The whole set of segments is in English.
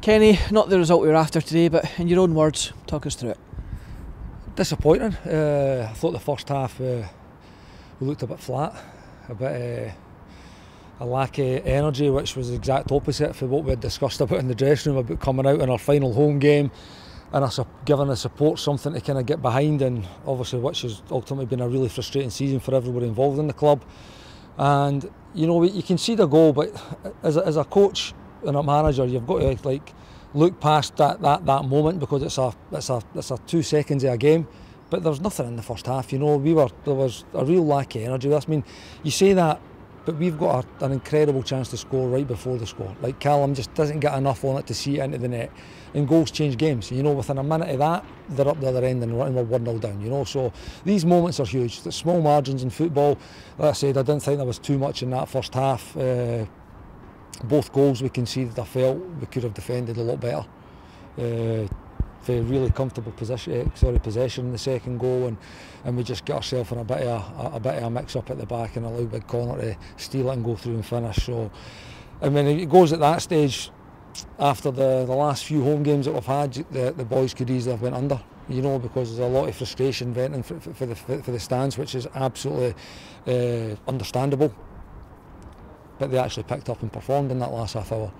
Kenny, not the result we were after today, but in your own words, talk us through it. Disappointing. I thought the first half we looked a bit flat, a bit a lack of energy, which was the exact opposite for what we had discussed about in the dressing room about coming out in our final home game and us giving the support something to kind of get behind, and obviously which has ultimately been a really frustrating season for everybody involved in the club. And you know, you can see the goal, but as a coach and a manager, you've got to look past that moment, because it's a 2 seconds of a game. But there's nothing in the first half. You know, there was a real lack of energy. I mean, you say that, but we've got an incredible chance to score right before the score. Like, Callum just doesn't get enough on it to see it into the net. And goals change games. You know, within a minute of that, they're up the other end and we're 1-0 down, you know. So these moments are huge. There's small margins in football. Like I said, I didn't think there was too much in that first half. Both goals we conceded, I felt we could have defended a lot better. For really comfortable possession in the second goal, and we just get ourselves in a bit of a mix up at the back and allow Big Connor to steal it and go through and finish. So, I mean, it goes at that stage. After the last few home games that we've had, the boys could easily have went under, you know, because there's a lot of frustration venting for the stands, which is absolutely understandable. But they actually picked up and performed in that last half hour.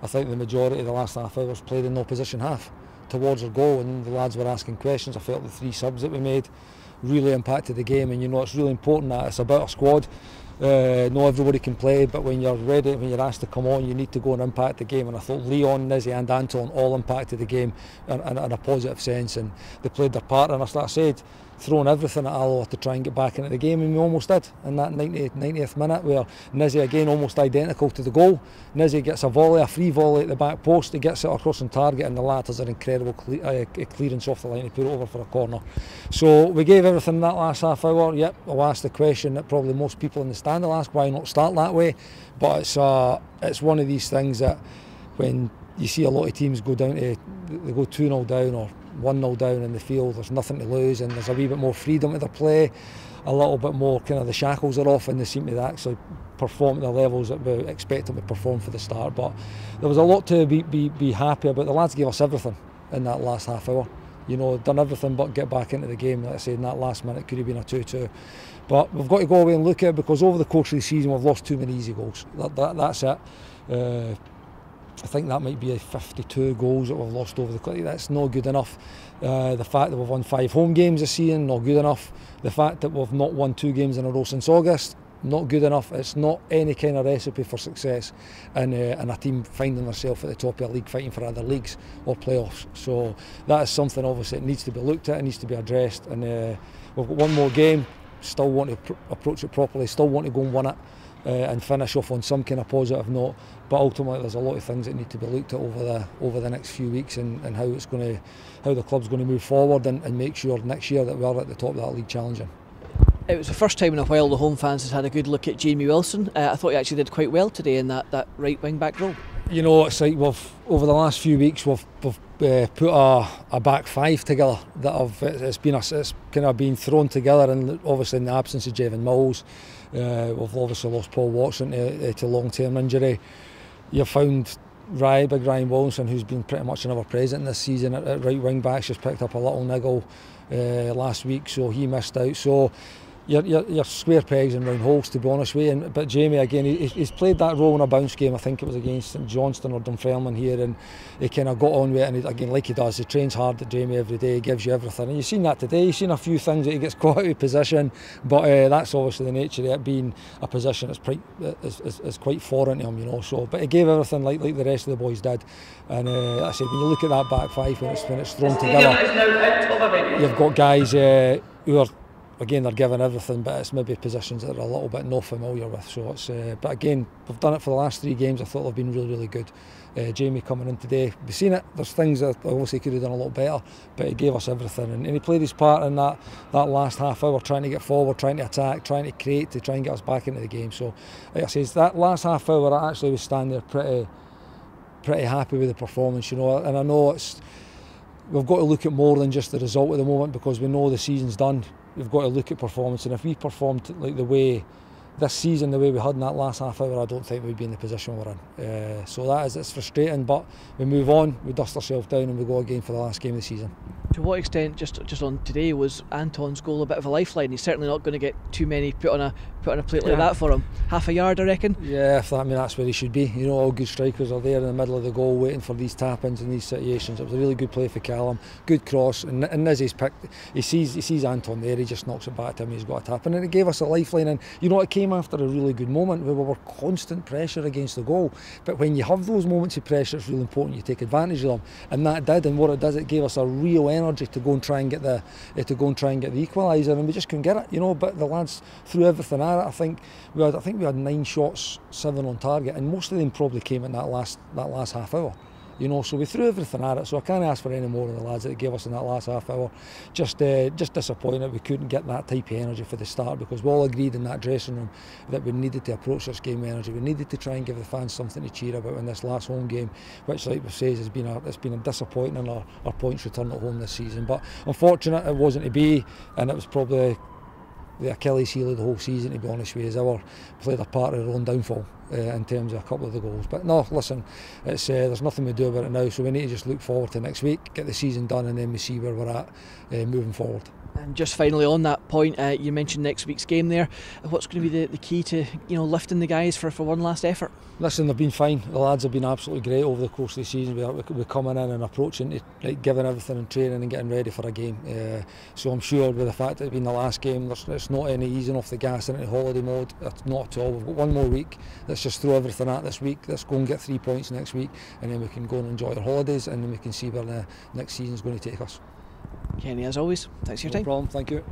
I think the majority of the last half hour was played in the opposition half towards our goal, and the lads were asking questions. I felt the 3 subs that we made really impacted the game, and you know, it's really important that it's about a squad. Not everybody can play, but when you're ready, when you're asked to come on, you need to go and impact the game. And I thought Leon, Nizzy and Anton all impacted the game in a positive sense, and they played their part. And as I said, throwing everything at Alloa to try and get back into the game, and we almost did in that 90th minute, where Nizzy, again almost identical to the goal. Nizzy gets a free volley at the back post, he gets it across on target, and the lad has an incredible clearance off the line to put it over for a corner. So we gave everything in that last half hour. Yep, I'll ask the question that probably most people in the stand will ask, why not start that way? But it's one of these things that when you see a lot of teams go down to, they go 2-0 down or 1-0 down in the field, there's nothing to lose, and there's a wee bit more freedom to their play, a little bit more kind of the shackles are off, and they seem to actually perform at the levels that we expect them to perform for the start. But there was a lot to be happy about. The lads gave us everything in that last half hour, you know, done everything but get back into the game. Like I said, in that last minute could have been a 2-2, but we've got to go away and look at it, because over the course of the season we've lost too many easy goals. That's it. I think that might be 52 goals that we've lost over the course. That's not good enough. The fact that we've won 5 home games this season, not good enough. The fact that we've not won 2 games in a row since August, not good enough. It's not any kind of recipe for success, and a team finding themselves at the top of a league fighting for either leagues or playoffs. So that is something obviously that needs to be looked at, it needs to be addressed, and we've got one more game, still want to approach it properly, still want to go and win it. And finish off on some kind of positive note, but ultimately there's a lot of things that need to be looked at over the next few weeks, and how the club's going to move forward, and make sure next year that we're at the top of that league challenging. It was the first time in a while the home fans has had a good look at Jamie Wilson. I thought he actually did quite well today in that right wing back role. You know, it's like over the last few weeks we've put a back 5 together that it's kind of been thrown together, and obviously in the absence of Jevon Mills, we've obviously lost Paul Watson to long-term injury. You've found Big Ryan Wilson, who's been pretty much never present this season at right wing back. She's picked up a little niggle last week, so he missed out. So you're square pegs and round holes, to be honest with you. But Jamie, again, he's played that role in a bounce game. I think it was against St Johnstone or Dunfermline here, and he kind of got on with it. And again, like he does, he trains hard at Jamie every day. He gives you everything, and you've seen that today. You've seen a few things that he gets caught out of position, but that's obviously the nature of it being a position that's quite foreign to him, you know. So, but he gave everything like the rest of the boys did. And I said, when you look at that back 5 when it's thrown together, you've got guys who are, again, they're giving everything, but it's maybe positions that are a little bit not familiar with. So it's, but again, we've done it for the last 3 games. I thought they've been really, really good. Jamie coming in today, we've seen it. There's things that obviously could have done a lot better, but he gave us everything, and he played his part in that last half hour, trying to get forward, trying to attack, trying to create, to try and get us back into the game. So, like I say, that last half hour, I actually was standing there pretty happy with the performance, you know. And I know we've got to look at more than just the result at the moment, because we know the season's done. We've got to look at performance, and if we performed like the way this season, the way we had in that last half hour, I don't think we'd be in the position we're in. So it's frustrating, but we move on, we dust ourselves down and we go again for the last game of the season. To what extent, just on today, was Anton's goal a bit of a lifeline? He's certainly not going to get too many put on a plate like that for him. Half a yard, I reckon. Yeah, that's where he should be. You know, all good strikers are there in the middle of the goal waiting for these tap-ins in these situations. It was a really good play for Callum, good cross, and Nizzy's picked. He sees Anton there, he just knocks it back to him. He's got a tap, and it gave us a lifeline. And you know, it came after a really good moment where we were constant pressure against the goal. But when you have those moments of pressure, it's really important you take advantage of them, and that did. And what it does, it gave us a real energy to go and try and get the equaliser, and we just couldn't get it. You know, but the lads threw everything at it. I think we had 9 shots, 7 on target, and most of them probably came in that last half hour. You know, so we threw everything at it. So I can't ask for any more of the lads that they gave us in that last half hour. Just disappointed we couldn't get that type of energy for the start, because we all agreed in that dressing room that we needed to approach this game with energy. We needed to try and give the fans something to cheer about in this last home game, which, like we say, it's been a disappointing our points return at home this season. But unfortunate it wasn't to be, and it was probably the Achilles heel of the whole season, to be honest with you, as played a part of their own downfall in terms of a couple of the goals. But no, listen, it's there's nothing we do about it now, so we need to just look forward to next week, get the season done, and then we see where we're at moving forward. And just finally on that point, you mentioned next week's game there. What's going to be the key to lifting the guys for one last effort? Listen, they've been fine. The lads have been absolutely great over the course of the season. We're coming in and approaching, giving everything in training and getting ready for a game. So I'm sure with the fact that it's been the last game, it's not any easing off the gas into holiday mode. It's not at all. We've got one more week. Let's just throw everything at this week. Let's go and get 3 points next week, and then we can go and enjoy our holidays, and then we can see where the next season's going to take us. Kenny, as always, thanks for your time. No problem, thank you.